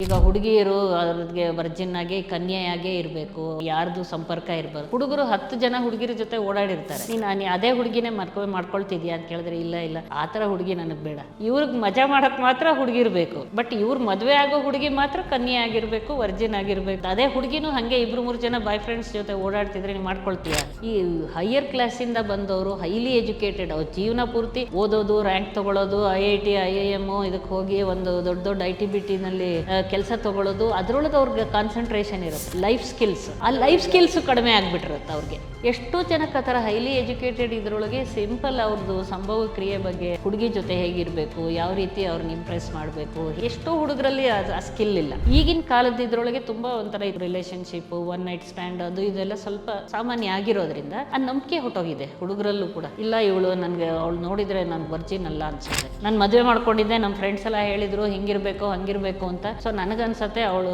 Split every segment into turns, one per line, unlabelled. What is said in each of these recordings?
ಈಗ ಹುಡುಗಿಯರು ಅವ್ರಿಗೆ ವರ್ಜಿನ್ ಆಗಿ ಕನ್ಯೆಯಾಗೇ ಇರಬೇಕು, ಯಾರ್ದು ಸಂಪರ್ಕ ಇರಬಾರ್ದು. ಹುಡುಗರು 10 ಜನ ಹುಡುಗಿರ ಜೊತೆ ಓಡಾಡಿರ್ತಾರೆ. ನೀನು ಅದೇ ಹುಡುಗಿನೇ ಮಾಡ್ಕೊಳ್ತಿದ್ಯಾ ಅಂತ ಕೇಳಿದ್ರೆ ಇಲ್ಲ ಆ ಥರ ಹುಡುಗಿ ನನಗೆ ಬೇಡ. ಇವ್ರಿಗೆ ಮಜಾ ಮಾಡಕ್ ಮಾತ್ರ ಹುಡುಗಿರ್ ಬೇಕು, ಬಟ್ ಇವ್ರ ಮದುವೆ ಆಗೋ ಹುಡುಗಿ ಮಾತ್ರ ಕನ್ಯೆ ಆಗಿರ್ಬೇಕು, ವರ್ಜಿನ್ ಆಗಿರ್ಬೇಕು. ಅದೇ ಹುಡುಗಿನೂ ಹಂಗೆ 2-3 ಜನ ಬಾಯ್ ಫ್ರೆಂಡ್ಸ್ ಜೊತೆ ಓಡಾಡ್ತಿದ್ರೆ ನೀವು ಮಾಡ್ಕೊಳ್ತೀಯ? ಈ ಹೈಯರ್ ಕ್ಲಾಸ್ ಇಂದ ಬಂದವರು, ಹೈಲಿ ಎಜುಕೇಟೆಡ್, ಅವ್ರ ಜೀವನ ಪೂರ್ತಿ ಓದೋದು, ರ್ಯಾಂಕ್ ತಗೊಳ್ಳೋದು, IIT IIM ಇದಕ್ಕೆ ಹೋಗಿ ಒಂದು ದೊಡ್ಡ IT-BT ನಲ್ಲಿ ಕೆಲಸ ತಗೊಳ್ಳೋದು, ಅದ್ರೊಳಗೆ ಅವ್ರಿಗೆ ಕಾನ್ಸಂಟ್ರೇಷನ್ ಇರುತ್ತೆ. ಲೈಫ್ ಸ್ಕಿಲ್ಸ್, ಆ ಲೈಫ್ ಸ್ಕಿಲ್ಸ್ ಕಡಿಮೆ ಆಗ್ಬಿಟ್ಟಿರುತ್ತೆ ಅವ್ರಿಗೆ. ಎಷ್ಟೋ ಜನಕ್ಕೆ ಆ ಥರ ಹೈಲಿ ಎಜುಕೇಟೆಡ್ ಇದ್ರೊಳಗೆ ಸಿಂಪಲ್ ಅವ್ರದ್ದು ಸಂಭವ ಕ್ರಿಯೆ ಬಗ್ಗೆ, ಹುಡುಗಿ ಜೊತೆ ಹೇಗಿರಬೇಕು, ಯಾವ ರೀತಿ ಅವ್ರನ್ನ ಇಂಪ್ರೆಸ್ ಮಾಡಬೇಕು, ಎಷ್ಟೋ ಹುಡುಗರಲ್ಲಿ ಆ ಸ್ಕಿಲ್ ಇಲ್ಲ. ಈಗಿನ ಕಾಲದ ಇದ್ರೊಳಗೆ ತುಂಬಾ ಒಂಥರ ರಿಲೇಶನ್ಶಿಪ್, ಒನ್ ನೈಟ್ ಸ್ಟ್ಯಾಂಡ್ ಅದು ಇದೆಲ್ಲ ಸ್ವಲ್ಪ ಸಾಮಾನ್ಯ ಆಗಿರೋದ್ರಿಂದ ಆ ನಂಬಿಕೆ ಹೊಟ್ಟೋಗಿದೆ ಹುಡುಗರಲ್ಲೂ ಕೂಡ. ಇಲ್ಲ ಇವಳು ನನಗೆ ಅವಳು ನೋಡಿದ್ರೆ ನಾನು ವರ್ಜಿನ್ ಅಲ್ಲ ಅನ್ಸುತ್ತೆ, ನಾನು ಮದುವೆ ಮಾಡ್ಕೊಂಡಿದ್ದೆ, ನಮ್ಮ ಫ್ರೆಂಡ್ಸ್ ಎಲ್ಲ ಹೇಳಿದ್ರು ಹಿಂಗಿರ್ಬೇಕು ಹಂಗಿರ್ಬೇಕು ಅಂತ, ಸೊ ನನಗನ್ಸತ್ತೆ ಅವಳು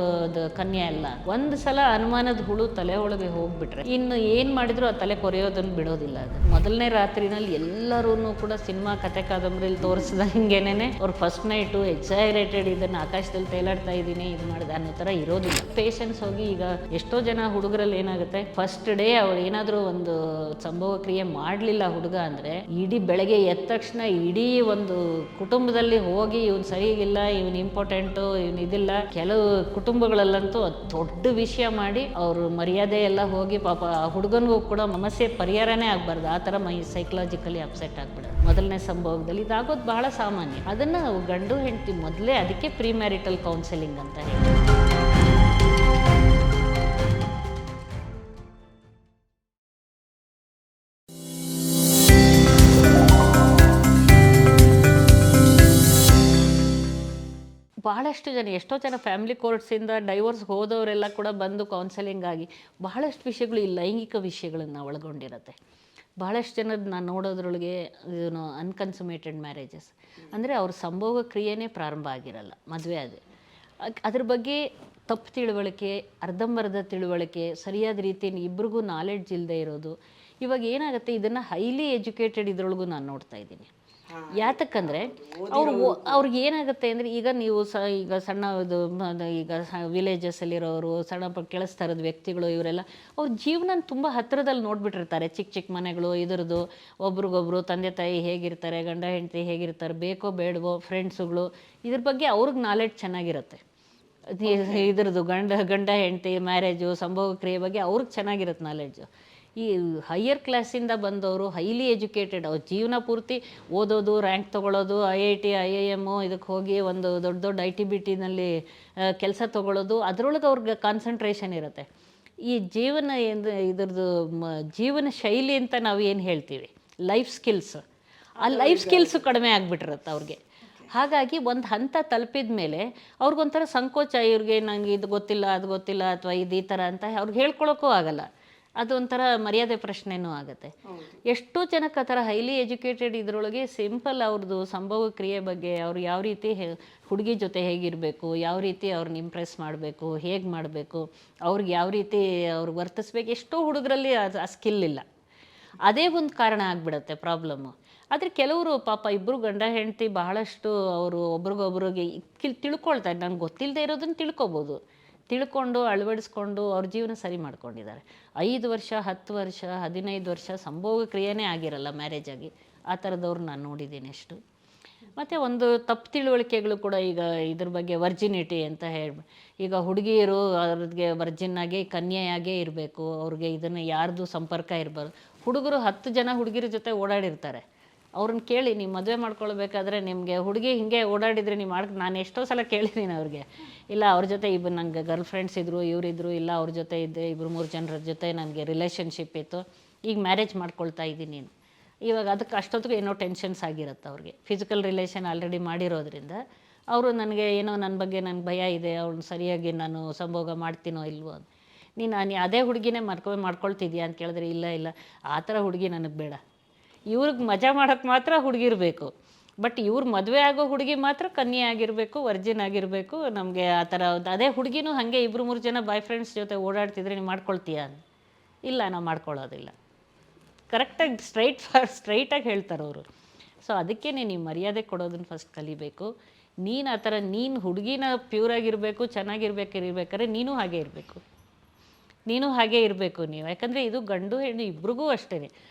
ಕನ್ಯೆ ಅಲ್ಲ. ಒಂದು ಸಲ ಅನುಮಾನದ ಹುಳು ತಲೆ ಒಳಗೆ ಹೋಗ್ಬಿಟ್ರೆ ಇನ್ನು ಏನ್ ಮಾಡಿದ್ರು ಆ ತಲೆ ಕೊರೆಯೋದನ್ನು ಬಿಡೋದಿಲ್ಲ. ಅದು ಮೊದಲನೇ ರಾತ್ರಿನಲ್ಲಿ ಎಲ್ಲರೂ ಕೂಡ ಸಿನಿಮಾ ಕತೆ ಕಾದಂಬರಿಲಿ ತೋರಿಸಿದಂಗೆನೆ ಅವ್ರ ಫಸ್ಟ್ ನೈಟು ಎಕ್ಸೈರೇಟೆಡ್, ಇದನ್ನ ಆಕಾಶದಲ್ಲಿ ತೇಲಾಡ್ತಾ ಇದ್ದೀನಿ, ಇದು ಮಾಡಿದೆ ಅನ್ನೋ ಥರ ಇರೋದಿಲ್ಲ. ಪೇಷನ್ಸ್ ಹೋಗಿ ಈಗ ಎಷ್ಟೋ ಜನ ಹುಡುಗರಲ್ಲಿ ಏನಾಗುತ್ತೆ, ಫಸ್ಟ್ ಡೇ ಅವ್ರು ಏನಾದರೂ ಒಂದು ಸಂಭವ ಕ್ರಿಯೆ ಮಾಡಲಿಲ್ಲ ಹುಡುಗ ಅಂದ್ರೆ, ಇಡೀ ಬೆಳಗ್ಗೆ ಎದ್ದ ತಕ್ಷಣ ಇಡೀ ಒಂದು ಕುಟುಂಬದಲ್ಲಿ ಹೋಗಿ ಇವ್ನು ಸರಿಗಿಲ್ಲ, ಇವನ್ ಇಂಪಾರ್ಟೆಂಟು, ಇವನ್ ಇದಿಲ್ಲ. ಕೆಲವು ಕುಟುಂಬಗಳಲ್ಲಂತೂ ದೊಡ್ಡ ವಿಷಯ ಮಾಡಿ ಅವ್ರ ಮರ್ಯಾದೆ ಎಲ್ಲ ಹೋಗಿ ಪಾಪ ಆ ಹುಡುಗನಿಗೂ ಕೂಡ ಸಮಸ್ಯೆ ಪರಿಹಾರನೇ ಆಗ್ಬಾರ್ದು, ಆ ಥರ ಸೈಕಲಾಜಿಕಲಿ ಅಪ್ಸೆಟ್ ಆಗ್ಬಿಡೋದು. ಮೊದಲನೇ ಸಂಭವದಲ್ಲಿ ಇದಾಗೋದು ಬಹಳ ಸಾಮಾನ್ಯ. ಅದನ್ನ ಗಂಡು ಹೆಂಡತಿ ಮೊದಲೇ, ಅದಕ್ಕೆ ಪ್ರೀ ಮ್ಯಾರಿಟಲ್ ಕೌನ್ಸೆಲಿಂಗ್ ಅಂತ ಹೇಳಿ. ಬಹಳಷ್ಟು ಜನ, ಎಷ್ಟೋ ಜನ ಫ್ಯಾಮಿಲಿ ಕೋರ್ಟ್ಸಿಂದ ಡೈವೋರ್ಸ್ ಹೋದವರೆಲ್ಲ ಕೂಡ ಬಂದು ಕೌನ್ಸೆಲಿಂಗ್ ಆಗಿ ಬಹಳಷ್ಟು ವಿಷಯಗಳು ಈ ಲೈಂಗಿಕ ವಿಷಯಗಳನ್ನು ಒಳಗೊಂಡಿರುತ್ತೆ. ಬಹಳಷ್ಟು ಜನದ ನಾನು ನೋಡೋದ್ರೊಳಗೆ ಏನು ಅನ್ಕನ್ಸುಮೇಟೆಡ್ ಮ್ಯಾರೇಜಸ್ ಅಂದರೆ ಅವ್ರ ಸಂಭೋಗ ಕ್ರಿಯೆನೇ ಪ್ರಾರಂಭ ಆಗಿರಲ್ಲ, ಮದುವೆ ಆದ ಅದ್ರ ಬಗ್ಗೆ ತಪ್ಪು ತಿಳುವಳಿಕೆ, ಅರ್ಧಂಬರ್ಧ ತಿಳುವಳಿಕೆ, ಸರಿಯಾದ ರೀತಿಯಲ್ಲಿ ಇಬ್ರಿಗೂ ನಾಲೆಡ್ಜ್ ಇಲ್ಲದೆ ಇರೋದು. ಇವಾಗ ಏನಾಗುತ್ತೆ, ಇದನ್ನು ಹೈಲಿ ಎಜುಕೇಟೆಡ್ ಇದ್ರೊಳಗೂ ನಾನು ನೋಡ್ತಾ ಇದ್ದೀನಿ. ಯಾತಕ್ಕಂದರೆ ಅವ್ರಿಗೆ ಏನಾಗುತ್ತೆ ಅಂದರೆ, ಈಗ ನೀವು ಈಗ ಸಣ್ಣ ಇದು ಈಗ ವಿಲೇಜಸ್ಸಲ್ಲಿರೋರು, ಸಣ್ಣ ಕೆಲಸ ಇರೋದು ವ್ಯಕ್ತಿಗಳು, ಇವರೆಲ್ಲ ಅವ್ರ ಜೀವನ ತುಂಬ ಹತ್ತಿರದಲ್ಲಿ ನೋಡ್ಬಿಟ್ಟಿರ್ತಾರೆ. ಚಿಕ್ಕ ಮನೆಗಳು, ಇದರದ್ದು ಒಬ್ರಿಗೊಬ್ರು ತಂದೆ ತಾಯಿ ಹೇಗಿರ್ತಾರೆ, ಗಂಡ ಹೆಂಡತಿ ಹೇಗಿರ್ತಾರೆ, ಬೇಕೋ ಬೇಡವೋ, ಫ್ರೆಂಡ್ಸುಗಳು, ಇದ್ರ ಬಗ್ಗೆ ಅವ್ರಿಗೆ ನಾಲೆಡ್ಜ್ ಚೆನ್ನಾಗಿರುತ್ತೆ. ಇದ್ರದ್ದು ಗಂಡ ಹೆಂಡತಿ ಮ್ಯಾರೇಜು ಸಂಭೋಗ ಕ್ರಿಯೆ ಬಗ್ಗೆ ಅವ್ರಿಗೆ ಚೆನ್ನಾಗಿರುತ್ತೆ ನಾಲೆಡ್ಜು. ಈ ಹೈಯರ್ ಕ್ಲಾಸಿಂದ ಬಂದವರು, ಹೈಲಿ ಎಜುಕೇಟೆಡ್, ಅವ್ರ ಜೀವನ ಪೂರ್ತಿ ಓದೋದು, ರ್ಯಾಂಕ್ ತೊಗೊಳ್ಳೋದು, IIT IIM ಇದಕ್ಕೆ ಹೋಗಿ ಒಂದು ದೊಡ್ಡ IT-BT ನಲ್ಲಿ ಕೆಲಸ ತೊಗೊಳ್ಳೋದು, ಅದರೊಳಗೆ ಅವ್ರಿಗೆ ಕಾನ್ಸಂಟ್ರೇಷನ್ ಇರುತ್ತೆ. ಈ ಜೀವನ ಇದ್ರದ್ದು ಜೀವನ ಶೈಲಿ ಅಂತ ನಾವು ಏನು ಹೇಳ್ತೀವಿ, ಲೈಫ್ ಸ್ಕಿಲ್ಸ್, ಆ ಲೈಫ್ ಸ್ಕಿಲ್ಸು ಕಡಿಮೆ ಆಗಿಬಿಟ್ಟಿರುತ್ತೆ ಅವ್ರಿಗೆ. ಹಾಗಾಗಿ ಒಂದು ಹಂತ ತಲುಪಿದ ಮೇಲೆ ಅವ್ರಿಗೊಂಥರ ಸಂಕೋಚ, ಇವ್ರಿಗೆ ನನಗೆ ಇದು ಗೊತ್ತಿಲ್ಲ ಅದು ಗೊತ್ತಿಲ್ಲ ಅಥವಾ ಇದು ಈ ಥರ ಅಂತ ಅವ್ರಿಗೆ ಹೇಳ್ಕೊಳಕ್ಕೂ ಆಗಲ್ಲ. ಅದೊಂಥರ ಮರ್ಯಾದೆ ಪ್ರಶ್ನೆನೂ ಆಗುತ್ತೆ. ಎಷ್ಟೋ ಜನಕ್ಕೆ ಆ ಥರ ಹೈಲಿ ಎಜುಕೇಟೆಡ್ ಇದ್ರೊಳಗೆ ಸಿಂಪಲ್ ಅವ್ರದ್ದು ಸಂಭವ ಕ್ರಿಯೆ ಬಗ್ಗೆ, ಅವ್ರು ಯಾವ ರೀತಿ ಹುಡುಗಿ ಜೊತೆ ಹೇಗಿರಬೇಕು, ಯಾವ ರೀತಿ ಅವ್ರನ್ನ ಇಂಪ್ರೆಸ್ ಮಾಡಬೇಕು, ಹೇಗೆ ಮಾಡಬೇಕು, ಅವ್ರಿಗೆ ಯಾವ ರೀತಿ ಅವ್ರಿಗೆ ವರ್ತಿಸ್ಬೇಕು, ಎಷ್ಟೋ ಹುಡುಗರಲ್ಲಿ ಆ ಸ್ಕಿಲ್ ಇಲ್ಲ. ಅದೇ ಒಂದು ಕಾರಣ ಆಗಿಬಿಡುತ್ತೆ ಪ್ರಾಬ್ಲಮ್ಮು. ಆದರೆ ಕೆಲವರು ಪಾಪ ಇಬ್ಬರು ಗಂಡ ಹೆಂಡತಿ ಬಹಳಷ್ಟು ಅವರು ಒಬ್ರಿಗೊಬ್ರಿಗೆ ತಿಳ್ಕೊಳ್ತಾರೆ. ನಂಗೆ ಗೊತ್ತಿಲ್ಲದೆ ಇರೋದನ್ನು ತಿಳ್ಕೊಬೋದು, ತಿಳ್ಕೊಂಡು ಅಳವಡಿಸ್ಕೊಂಡು ಅವ್ರ ಜೀವನ ಸರಿ ಮಾಡ್ಕೊಂಡಿದ್ದಾರೆ. 5 ವರ್ಷ 10 ವರ್ಷ 15 ವರ್ಷ ಸಂಭೋಗ ಕ್ರಿಯೆನೇ ಆಗಿರಲ್ಲ ಮ್ಯಾರೇಜ್ ಆಗಿ. ಆ ಥರದವ್ರು ನಾನು ನೋಡಿದ್ದೀನಿ ಅಷ್ಟು. ಮತ್ತು ಒಂದು ತಪ್ಪು ತಿಳುವಳಿಕೆಗಳು ಕೂಡ ಈಗ ಇದ್ರ ಬಗ್ಗೆ, ವರ್ಜಿನಿಟಿ ಅಂತ ಈಗ ಹುಡುಗಿಯರು ಅವ್ರಿಗೆ ವರ್ಜಿನ್ನಾಗಿ ಕನ್ಯೆಯಾಗೇ ಇರಬೇಕು, ಅವ್ರಿಗೆ ಇದನ್ನು ಯಾರ್ದು ಸಂಪರ್ಕ ಇರಬಾರ್ದು. ಹುಡುಗರು 10 ಜನ ಹುಡುಗಿರ ಜೊತೆ ಓಡಾಡಿರ್ತಾರೆ. ಅವ್ರನ್ನ ಕೇಳಿ, ನೀವು ಮದುವೆ ಮಾಡ್ಕೊಳ್ಬೇಕಾದ್ರೆ ನಿಮಗೆ ಹುಡುಗಿ ಹಿಂಗೆ ಓಡಾಡಿದರೆ ನೀವು ನಾನು ಎಷ್ಟೋ ಸಲ ಕೇಳಿದ್ದೀನಿ ಅವ್ರಿಗೆ, ಇಲ್ಲ ಅವ್ರ ಜೊತೆ ನನಗೆ ಗರ್ಲ್ ಫ್ರೆಂಡ್ಸ್ ಇದ್ದರು, ಇವರಿದ್ದರು, ಇಲ್ಲ ಅವ್ರ ಜೊತೆ ಇದ್ದೆ, 2-3 ಜನರ ಜೊತೆ ನನಗೆ ರಿಲೇಷನ್ಶಿಪ್ ಇತ್ತು, ಈಗ ಮ್ಯಾರೇಜ್ ಮಾಡ್ಕೊಳ್ತಾ ಇದ್ದೀನಿ. ಇವಾಗ ಅದಕ್ಕೆ ಅಷ್ಟೊತ್ತಿಗೆ ಏನೋ ಟೆನ್ಷನ್ಸ್ ಆಗಿರುತ್ತೆ ಅವ್ರಿಗೆ. ಫಿಸಿಕಲ್ ರಿಲೇಷನ್ ಆಲ್ರೆಡಿ ಮಾಡಿರೋದ್ರಿಂದ ಅವರು ನನಗೆ ಏನೋ ನನ್ನ ಬಗ್ಗೆ ನನಗೆ ಭಯ ಇದೆ, ಅವ್ಳನ್ನ ಸರಿಯಾಗಿ ನಾನು ಸಂಭೋಗ ಮಾಡ್ತೀನೋ ಇಲ್ವೋ, ನೀನು ಅದೇ ಹುಡುಗಿನೇ ಮಾಡ್ಕೊಳ್ತಿದ್ಯಾ ಅಂತ ಕೇಳಿದ್ರೆ ಇಲ್ಲ ಆ ಥರ ಹುಡುಗಿ ನನಗೆ ಬೇಡ. ಇವ್ರಿಗೆ ಮಜಾ ಮಾಡೋಕ್ಕೆ ಮಾತ್ರ ಹುಡುಗಿರ್ಬೇಕು, ಬಟ್ ಇವ್ರು ಮದುವೆ ಆಗೋ ಹುಡುಗಿ ಮಾತ್ರ ಕನ್ಯೆ ಆಗಿರಬೇಕು, ವರ್ಜಿನ್ ಆಗಿರಬೇಕು. ನಮಗೆ ಆ ಥರ ಅದೇ ಹುಡುಗಿನೂ ಹಾಗೆ 2-3 ಜನ ಬಾಯ್ ಫ್ರೆಂಡ್ಸ್ ಜೊತೆ ಓಡಾಡ್ತಿದ್ರೆ ನೀವು ಮಾಡ್ಕೊಳ್ತೀಯ? ಇಲ್ಲ, ನಾವು ಮಾಡ್ಕೊಳ್ಳೋದಿಲ್ಲ. ಕರೆಕ್ಟಾಗಿ ಸ್ಟ್ರೈಟಾಗಿ ಹೇಳ್ತಾರೆ ಅವರು. ಸೊ ಅದಕ್ಕೇ ನೀವು ಮರ್ಯಾದೆ ಕೊಡೋದನ್ನು ಫಸ್ಟ್ ಕಲಿಬೇಕು. ನೀನು ಆ ಥರ ನೀನು ಹುಡುಗಿನ ಪ್ಯೂರಾಗಿರಬೇಕು, ಚೆನ್ನಾಗಿರ್ಬೇಕಾದ್ರೆ ನೀನು ಹಾಗೇ ಇರಬೇಕು ನೀವು. ಯಾಕಂದರೆ ಇದು ಗಂಡು ಹೆಣ್ಣು ಇಬ್ರಿಗೂ ಅಷ್ಟೇ.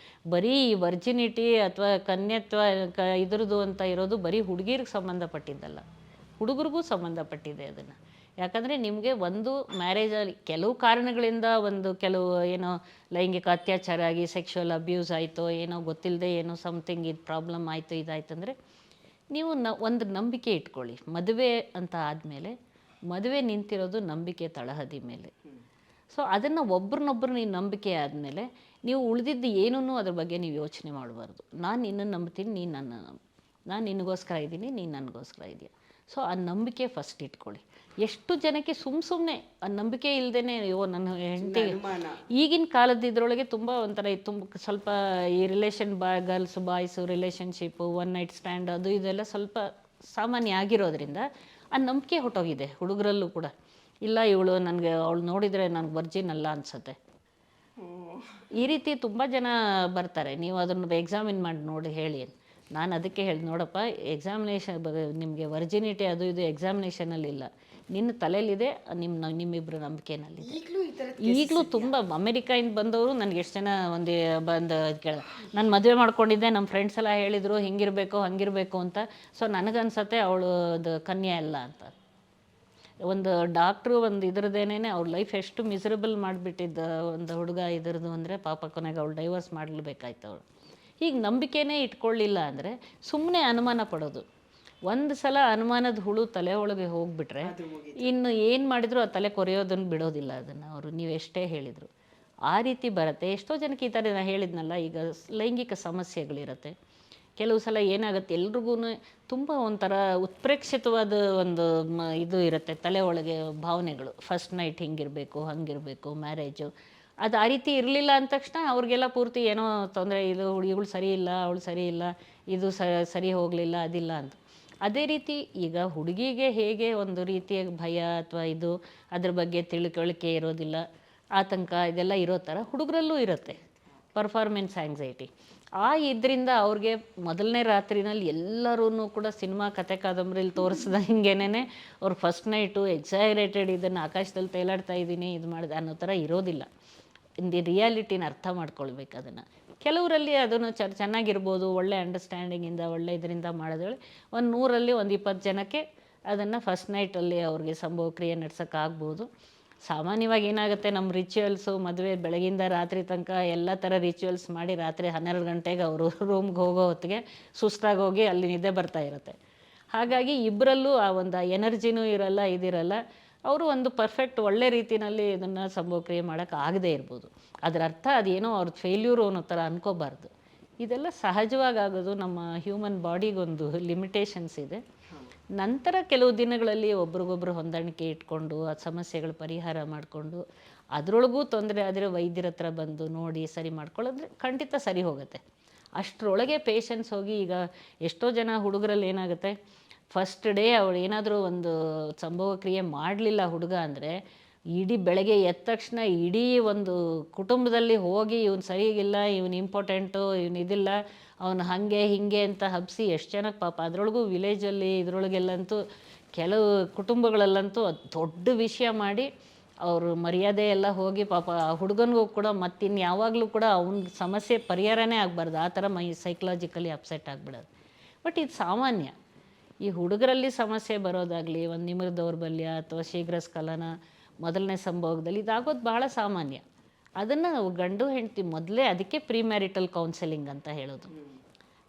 ಬರೀ ವರ್ಜಿನಿಟಿ ಅಥವಾ ಕನ್ಯತ್ವ ಇದ್ರದ್ದು ಅಂತ ಇರೋದು ಬರೀ ಹುಡುಗಿರಿಗೆ ಸಂಬಂಧಪಟ್ಟಿದ್ದಲ್ಲ, ಹುಡುಗರಿಗೂ ಸಂಬಂಧಪಟ್ಟಿದೆ ಅದನ್ನು. ಯಾಕಂದರೆ ನಿಮಗೆ ಒಂದು ಮ್ಯಾರೇಜಲ್ಲಿ ಕೆಲವು ಕಾರಣಗಳಿಂದ ಕೆಲವು ಏನೋ ಲೈಂಗಿಕ ಅತ್ಯಾಚಾರ ಆಗಿ ಸೆಕ್ಷುವಲ್ ಅಬ್ಯೂಸ್ ಆಯಿತು, ಏನೋ ಗೊತ್ತಿಲ್ಲದೆ ಏನೋ ಸಮಥಿಂಗ್ ಇದು ಪ್ರಾಬ್ಲಮ್ ಆಯಿತು, ಇದಾಯ್ತಂದರೆ ನೀವು ಒಂದು ನಂಬಿಕೆ ಇಟ್ಕೊಳ್ಳಿ. ಮದುವೆ ಅಂತ ಆದಮೇಲೆ ಮದುವೆ ನಿಂತಿರೋದು ನಂಬಿಕೆ ತಳಹದಿ ಮೇಲೆ. ಸೊ ಅದನ್ನು ಒಬ್ರನ್ನೊಬ್ಬರು ನೀವು ನಂಬಿಕೆ ಆದಮೇಲೆ ನೀವು ಉಳಿದಿದ್ದು ಏನೂ ಅದ್ರ ಬಗ್ಗೆ ನೀವು ಯೋಚನೆ ಮಾಡಬಾರ್ದು. ನಾನು ನಿನ್ನನ್ನು ನಂಬ್ತೀನಿ, ನೀನು ನನ್ನ ನಾನು ನಿನಗೋಸ್ಕರ ಇದ್ದೀನಿ, ನೀನು ನನಗೋಸ್ಕರ ಇದೆಯಾ. ಸೊ ಆ ನಂಬಿಕೆ ಫಸ್ಟ್ ಇಟ್ಕೊಳ್ಳಿ. ಎಷ್ಟು ಜನಕ್ಕೆ ಸುಮ್ಮನೆ ಆ ನಂಬಿಕೆ ಇಲ್ಲದೇ ಅಯ್ಯೋ ನನ್ನ ಹೆಂಡತಿಗೆ ಈಗಿನ ಕಾಲದ ಇದರೊಳಗೆ ತುಂಬ ಒಂಥರ ತುಂಬ ಸ್ವಲ್ಪ ಈ relation girls boys relationship, one night stand ಅದು ಇದೆಲ್ಲ ಸ್ವಲ್ಪ ಸಾಮಾನ್ಯ ಆಗಿರೋದ್ರಿಂದ ಆ ನಂಬಿಕೆ ಹೊಟ್ಟೋಗಿದೆ ಹುಡುಗರಲ್ಲೂ ಕೂಡ. ಇಲ್ಲ ಇವಳು ನನಗೆ ಅವಳು ನೋಡಿದರೆ ನನಗೆ ವರ್ಜಿನ್ ಅಲ್ಲ ಅನಿಸುತ್ತೆ, ಈ ರೀತಿ ತುಂಬ ಜನ ಬರ್ತಾರೆ. ನೀವು ಅದನ್ನು ಎಕ್ಸಾಮಿನ್ ಮಾಡಿ ನೋಡಿ ಹೇಳಿ. ನಾನು ಅದಕ್ಕೆ ಹೇಳಿ, ನೋಡಪ್ಪ ಎಕ್ಸಾಮಿನೇಷನ್ ನಿಮಗೆ ವರ್ಜಿನಿಟಿ ಅದು ಇದು ಎಕ್ಸಾಮಿನೇಷನಲ್ಲಿ ಇಲ್ಲ, ನಿನ್ನ ತಲೆಯಲ್ಲಿದೆ, ನಿಮ್ಮಿಬ್ಬರು ನಂಬಿಕೆನಲ್ಲಿದೆ. ಈಗಲೂ ತುಂಬ ಅಮೆರಿಕಾಯಿಂದ ಬಂದವರು ನನಗೆ ಎಷ್ಟು ಜನ ಬಂದು ಕೇಳ, ನಾನು ಮದುವೆ ಮಾಡ್ಕೊಂಡಿದ್ದೆ, ನಮ್ಮ ಫ್ರೆಂಡ್ಸ್ ಎಲ್ಲ ಹೇಳಿದರು ಹಿಂಗಿರಬೇಕು ಹಂಗಿರಬೇಕು ಅಂತ. ಸೊ ನನಗನ್ಸತ್ತೆ ಅವಳು ಅದು ಕನ್ಯೆ ಅಲ್ಲ ಅಂತ. ಒಂದು ಡಾಕ್ಟ್ರು ಇದ್ರದ್ದೇನೆ ಅವ್ರ ಲೈಫ್ ಎಷ್ಟು ಮಿಸರಬಲ್ ಮಾಡಿಬಿಟ್ಟಿದ್ದ ಒಂದು ಹುಡುಗ ಇದ್ರದ್ದು ಅಂದರೆ ಪಾಪ ಕೊನೆಗೆ ಅವಳು ಡೈವರ್ಸ್ ಮಾಡಲೇಬೇಕಾಯ್ತು ಅವಳು. ಹೀಗೆ ನಂಬಿಕೆನೇ ಇಟ್ಕೊಳ್ಳಿಲ್ಲ ಅಂದರೆ ಸುಮ್ಮನೆ ಅನುಮಾನ ಪಡೋದು. ಒಂದು ಸಲ ಅನುಮಾನದ ಹುಳು ತಲೆ ಒಳಗೆ ಹೋಗಿಬಿಟ್ರೆ ಇನ್ನು ಏನು ಮಾಡಿದ್ರು ಆ ತಲೆ ಕೊರೆಯೋದನ್ನು ಬಿಡೋದಿಲ್ಲ ಅದನ್ನು ಅವರು, ನೀವು ಎಷ್ಟೇ ಹೇಳಿದರು. ಆ ರೀತಿ ಬರುತ್ತೆ. ಎಷ್ಟೋ ಜನಕ್ಕೆ ಈ ಥರ ನಾನು ಹೇಳಿದ್ನಲ್ಲ, ಈಗ ಲೈಂಗಿಕ ಸಮಸ್ಯೆಗಳಿರುತ್ತೆ. ಕೆಲವು ಸಲ ಏನಾಗುತ್ತೆ, ಎಲ್ರಿಗೂ ತುಂಬ ಒಂಥರ ಉತ್ಪ್ರೇಕ್ಷಿತವಾದ ಇದು ಇರುತ್ತೆ ತಲೆ ಒಳಗೆ ಭಾವನೆಗಳು. ಫಸ್ಟ್ ನೈಟ್ ಹಿಂಗಿರಬೇಕು ಹಂಗಿರಬೇಕು, ಮ್ಯಾರೇಜು ಅದು ಆ ರೀತಿ ಇರಲಿಲ್ಲ ಅಂದ ತಕ್ಷಣ ಅವ್ರಿಗೆಲ್ಲ ಪೂರ್ತಿ ಏನೋ ತೊಂದರೆ, ಇದು ಇವಳು ಸರಿ ಇಲ್ಲ, ಅವಳು ಸರಿ ಇಲ್ಲ, ಇದು ಸರಿ ಹೋಗಲಿಲ್ಲ, ಅದಿಲ್ಲ ಅಂತ. ಅದೇ ರೀತಿ ಈಗ ಹುಡುಗಿಗೆ ಹೇಗೆ ಒಂದು ರೀತಿಯ ಭಯ ಅಥವಾ ಇದು ಅದ್ರ ಬಗ್ಗೆ ತಿಳುವಳಿಕೆ ಇರೋದಿಲ್ಲ, ಆತಂಕ ಇದೆಲ್ಲ ಇರೋ ಥರ ಹುಡುಗರಲ್ಲೂ ಇರುತ್ತೆ ಪರ್ಫಾರ್ಮೆನ್ಸ್ ಆ್ಯಂಗ್ಸೈಟಿ. ಇದರಿಂದ ಅವ್ರಿಗೆ ಮೊದಲನೇ ರಾತ್ರಿನಲ್ಲಿ ಎಲ್ಲರೂ ಕೂಡ ಸಿನಿಮಾ ಕತೆ ಕಾದಂಬರಿಲಿ ತೋರಿಸ್ದ ಹಿಂಗೇನೆ ಅವ್ರು ಫಸ್ಟ್ ನೈಟು ಎಕ್ಸಾಗರೇಟೆಡ್, ಇದನ್ನು ಆಕಾಶದಲ್ಲಿ ತೇಲಾಡ್ತಾ ಇದ್ದೀನಿ ಇದು ಮಾಡಿದೆ ಅನ್ನೋ ಥರ ಇರೋದಿಲ್ಲ. ರಿಯಾಲಿಟಿನ ಅರ್ಥ ಮಾಡ್ಕೊಳ್ಬೇಕು ಅದನ್ನು. ಕೆಲವರಲ್ಲಿ ಅದನ್ನು ಚೆನ್ನಾಗಿರ್ಬೋದು, ಒಳ್ಳೆ ಅಂಡರ್ಸ್ಟ್ಯಾಂಡಿಂಗಿಂದ ಒಳ್ಳೆ ಇದರಿಂದ ಮಾಡಿದ್ರೆ 100ರಲ್ಲಿ 20 ಜನಕ್ಕೆ ಅದನ್ನು ಫಸ್ಟ್ ನೈಟಲ್ಲಿ ಅವ್ರಿಗೆ ಸಂಭವ ಕ್ರಿಯೆ ನಡ್ಸೋಕ್ಕಾಗ್ಬೋದು. ಸಾಮಾನ್ಯವಾಗಿ ಏನಾಗುತ್ತೆ, ನಮ್ಮ ರಿಚುವಲ್ಸು ಮದುವೆ ಬೆಳಗಿಂದ ರಾತ್ರಿ ತನಕ ಎಲ್ಲ ಥರ ರಿಚುವಲ್ಸ್ ಮಾಡಿ ರಾತ್ರಿ 12 ಗಂಟೆಗೆ ಅವರು ರೂಮ್ಗೆ ಹೋಗೋ ಹೊತ್ತಿಗೆ ಸುಸ್ತಾಗಿ ಹೋಗಿ ಅಲ್ಲಿ ನಿದ್ದೆ ಬರ್ತಾ ಇರುತ್ತೆ. ಹಾಗಾಗಿ ಇಬ್ಬರಲ್ಲೂ ಆ ಒಂದು ಎನರ್ಜಿನೂ ಇರಲ್ಲ, ಇದಿರಲ್ಲ. ಅವರು ಒಂದು ಪರ್ಫೆಕ್ಟ್ ಒಳ್ಳೆ ರೀತಿಯಲ್ಲಿ ಇದನ್ನು ಸಂಭವ ಕ್ರಿಯೆ ಮಾಡೋಕ್ಕೆ ಆಗದೇ ಇರ್ಬೋದು. ಅದರ ಅರ್ಥ ಅದೇನೋ ಅವ್ರದ್ದು ಫೇಲ್ಯೂರು ಅನ್ನೋ ಥರ ಅನ್ಕೋಬಾರ್ದು. ಇದೆಲ್ಲ ಸಹಜವಾಗಿ ಆಗೋದು. ನಮ್ಮ ಹ್ಯೂಮನ್ ಬಾಡಿಗೊಂದು ಲಿಮಿಟೇಷನ್ಸ್ ಇದೆ. ನಂತರ ಕೆಲವು ದಿನಗಳಲ್ಲಿ ಒಬ್ರಿಗೊಬ್ರು ಹೊಂದಾಣಿಕೆ ಇಟ್ಕೊಂಡು ಆ ಸಮಸ್ಯೆಗಳು ಪರಿಹಾರ ಮಾಡಿಕೊಂಡು ಅದರೊಳಗೂ ತೊಂದರೆ ಆದರೆ ವೈದ್ಯರ ಹತ್ರ ಬಂದು ನೋಡಿ ಸರಿ ಮಾಡ್ಕೊಳ್ಳೋದ್ರೆ ಖಂಡಿತ ಸರಿ ಹೋಗುತ್ತೆ. ಅಷ್ಟರೊಳಗೆ ಪೇಷನ್ಸ್ ಹೋಗಿ, ಈಗ ಎಷ್ಟೋ ಜನ ಹುಡುಗರಲ್ಲಿ ಏನಾಗುತ್ತೆ, ಫಸ್ಟ್ ಡೇ ಅವಳು ಏನಾದರೂ ಒಂದು ಸಂಭವ ಕ್ರಿಯೆ ಮಾಡಲಿಲ್ಲ ಹುಡುಗ ಅಂದರೆ ಇಡೀ ಬೆಳಗ್ಗೆ ಎದ್ದ ತಕ್ಷಣ ಇಡೀ ಒಂದು ಕುಟುಂಬದಲ್ಲಿ ಹೋಗಿ ಇವನು ಸರಿಗಿಲ್ಲ, ಇವನು ಇಂಪಾರ್ಟೆಂಟು, ಇವನು ಇದಿಲ್ಲ, ಅವನು ಹಾಗೆ ಹೀಗೆ ಅಂತ ಹಬ್ಬಿಸಿ ಎಷ್ಟು ಜನಕ್ಕೆ ಪಾಪ. ಅದರೊಳಗೂ ವಿಲೇಜಲ್ಲಿ ಇದರೊಳಗೆಲ್ಲಂತೂ ಕೆಲವು ಕುಟುಂಬಗಳಲ್ಲಂತೂ ಅದು ದೊಡ್ಡ ವಿಷಯ ಮಾಡಿ ಅವರು ಮರ್ಯಾದೆ ಎಲ್ಲ ಹೋಗಿ ಪಾಪ ಆ ಹುಡುಗನಿಗೂ ಕೂಡ ಮತ್ತಿನ್ನು ಯಾವಾಗಲೂ ಕೂಡ ಅವನ ಸಮಸ್ಯೆ ಪರಿಹಾರನೇ ಆಗಬಾರ್ದು, ಆ ಥರ ಸೈಕಲಾಜಿಕಲಿ ಅಪ್ಸೆಟ್ ಆಗಿಬಿಡೋದು. ಬಟ್ ಇದು ಸಾಮಾನ್ಯ. ಈ ಹುಡುಗರಲ್ಲಿ ಸಮಸ್ಯೆ ಬರೋದಾಗಲಿ, ಒಂದು ನಿಮಿಷ ದೌರ್ಬಲ್ಯ ಅಥವಾ ಶೀಘ್ರ ಸ್ಖಲನ ಮೊದಲನೇ ಸಂಭೋಗದಲ್ಲಿ ಇದಾಗೋದು ಬಹಳ ಸಾಮಾನ್ಯ. ಅದನ್ನು ನಾವು ಗಂಡು ಹೆಂಡತಿ ಮೊದಲೇ, ಅದಕ್ಕೆ ಪ್ರೀ ಮ್ಯಾರಿಟಲ್ ಕೌನ್ಸೆಲಿಂಗ್ ಅಂತ ಹೇಳೋದು.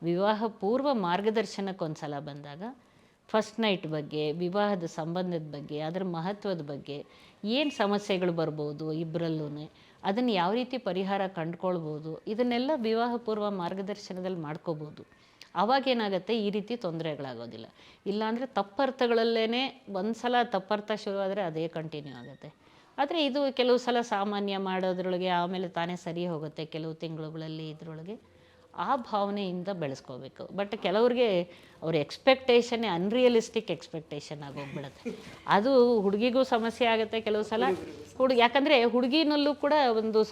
ವಿವಾಹ ಪೂರ್ವ ಮಾರ್ಗದರ್ಶನಕ್ಕೆ ಒಂದು ಸಲ ಬಂದಾಗ ಫಸ್ಟ್ ನೈಟ್ ಬಗ್ಗೆ, ವಿವಾಹದ ಸಂಬಂಧದ ಬಗ್ಗೆ, ಅದರ ಮಹತ್ವದ ಬಗ್ಗೆ, ಏನು ಸಮಸ್ಯೆಗಳು ಬರ್ಬೋದು ಇಬ್ಬರಲ್ಲೂ, ಅದನ್ನು ಯಾವ ರೀತಿ ಪರಿಹಾರ ಕಂಡುಕೊಳ್ಬೋದು, ಇದನ್ನೆಲ್ಲ ವಿವಾಹ ಪೂರ್ವ ಮಾರ್ಗದರ್ಶನದಲ್ಲಿ ಮಾಡ್ಕೋಬೋದು. ಆವಾಗೇನಾಗುತ್ತೆ, ಈ ರೀತಿ ತೊಂದರೆಗಳಾಗೋದಿಲ್ಲ. ಇಲ್ಲಾಂದರೆ ತಪ್ಪರ್ಥಗಳಲ್ಲೇ ಒಂದು ಸಲ ತಪ್ಪರ್ಥ ಶುರುವಾದರೆ ಅದೇ ಕಂಟಿನ್ಯೂ ಆಗುತ್ತೆ. ಆದರೆ ಇದು ಕೆಲವು ಸಲ ಸಾಮಾನ್ಯ ಮಾಡೋದ್ರೊಳಗೆ ಆಮೇಲೆ ತಾನೇ ಸರಿ ಹೋಗುತ್ತೆ ಕೆಲವು ತಿಂಗಳುಗಳಲ್ಲಿ ಇದರೊಳಗೆ. ಆ ಭಾವನೆಯಿಂದ ಬೆಳೆಸ್ಕೋಬೇಕು. ಬಟ್ ಕೆಲವ್ರಿಗೆ ಅವ್ರ ಎಕ್ಸ್ಪೆಕ್ಟೇಷನ್ನೇ ಅನ್ರಿಯಲಿಸ್ಟಿಕ್ ಎಕ್ಸ್ಪೆಕ್ಟೇಷನ್ ಆಗೋಗ್ಬಿಡುತ್ತೆ. ಅದು ಹುಡುಗಿಗೂ ಸಮಸ್ಯೆ ಆಗುತ್ತೆ ಕೆಲವು ಸಲ. ಯಾಕಂದರೆ ಹುಡುಗಿನಲ್ಲೂ ಕೂಡ ಒಂದು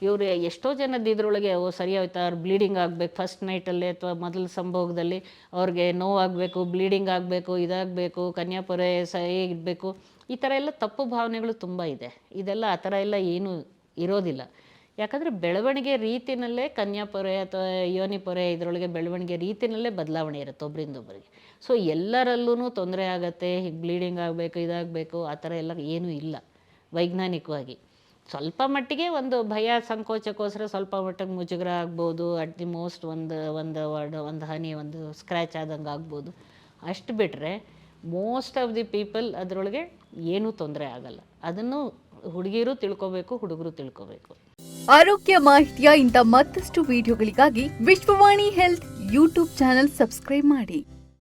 ಇವರು ಎಷ್ಟೋ ಜನದ ಇದರೊಳಗೆ ಸರಿ ಹೋಯ್ತಾ, ಅವ್ರು ಬ್ಲೀಡಿಂಗ್ ಆಗಬೇಕು ಫಸ್ಟ್ ನೈಟಲ್ಲಿ ಅಥವಾ ಮೊದಲ ಸಂಭೋಗದಲ್ಲಿ, ಅವ್ರಿಗೆ ನೋವಾಗಬೇಕು, ಬ್ಲೀಡಿಂಗ್ ಆಗಬೇಕು, ಇದಾಗಬೇಕು, ಕನ್ಯಾಪುರೆ ಇಡಬೇಕು, ಈ ಥರ ಎಲ್ಲ ತಪ್ಪು ಭಾವನೆಗಳು ತುಂಬ ಇದೆ. ಇದೆಲ್ಲ ಆ ಥರ ಎಲ್ಲ ಏನೂ ಇರೋದಿಲ್ಲ. ಯಾಕಂದರೆ ಬೆಳವಣಿಗೆ ರೀತಿಯಲ್ಲೇ ಕನ್ಯಾಪೊರೆ ಅಥವಾ ಯೋನಿಪೊರೆ ಇದರೊಳಗೆ ಬೆಳವಣಿಗೆ ರೀತಿಯಲ್ಲೇ ಬದಲಾವಣೆ ಇರುತ್ತೆ ಒಬ್ಬರಿಂದೊಬ್ಬರಿಗೆ. ಸೊ ಎಲ್ಲರಲ್ಲೂ ತೊಂದರೆ ಆಗುತ್ತೆ, ಹೀಗೆ ಬ್ಲೀಡಿಂಗ್ ಆಗಬೇಕು, ಇದಾಗಬೇಕು, ಆ ಥರ ಎಲ್ಲ ಏನೂ ಇಲ್ಲ ವೈಜ್ಞಾನಿಕವಾಗಿ. ಸ್ವಲ್ಪ ಮಟ್ಟಿಗೆ ಒಂದು ಭಯ ಸಂಕೋಚಕ್ಕೋಸ್ಕರ ಸ್ವಲ್ಪ ಮಟ್ಟಿಗೆ ಮುಜುಗರ ಆಗ್ಬೋದು, ಅಟ್ ದಿ ಮೋಸ್ಟ್ ಒಂದು ಹನಿ ಒಂದು ಸ್ಕ್ರ್ಯಾಚ್ ಆದಂಗೆ ಆಗ್ಬೋದು. ಅಷ್ಟು ಬಿಟ್ಟರೆ ಮೋಸ್ಟ್ ಆಫ್ ದಿ ಪೀಪಲ್ ಅದರೊಳಗೆ ಏನೂ ತೊಂದರೆ ಆಗಲ್ಲ. ಅದನ್ನು ಹುಡುಗಿಯರು ತಿಳ್ಕೊಬೇಕು, ಹುಡುಗರು ತಿಳ್ಕೊಬೇಕು.
ಆರೋಗ್ಯ ಮಾಹಿತಿಯ ಇಂಥ ಮತ್ತಷ್ಟು ವಿಡಿಯೋಗಳಿಗಾಗಿ Vishwavani health YouTube channel subscribe ಮಾಡಿ.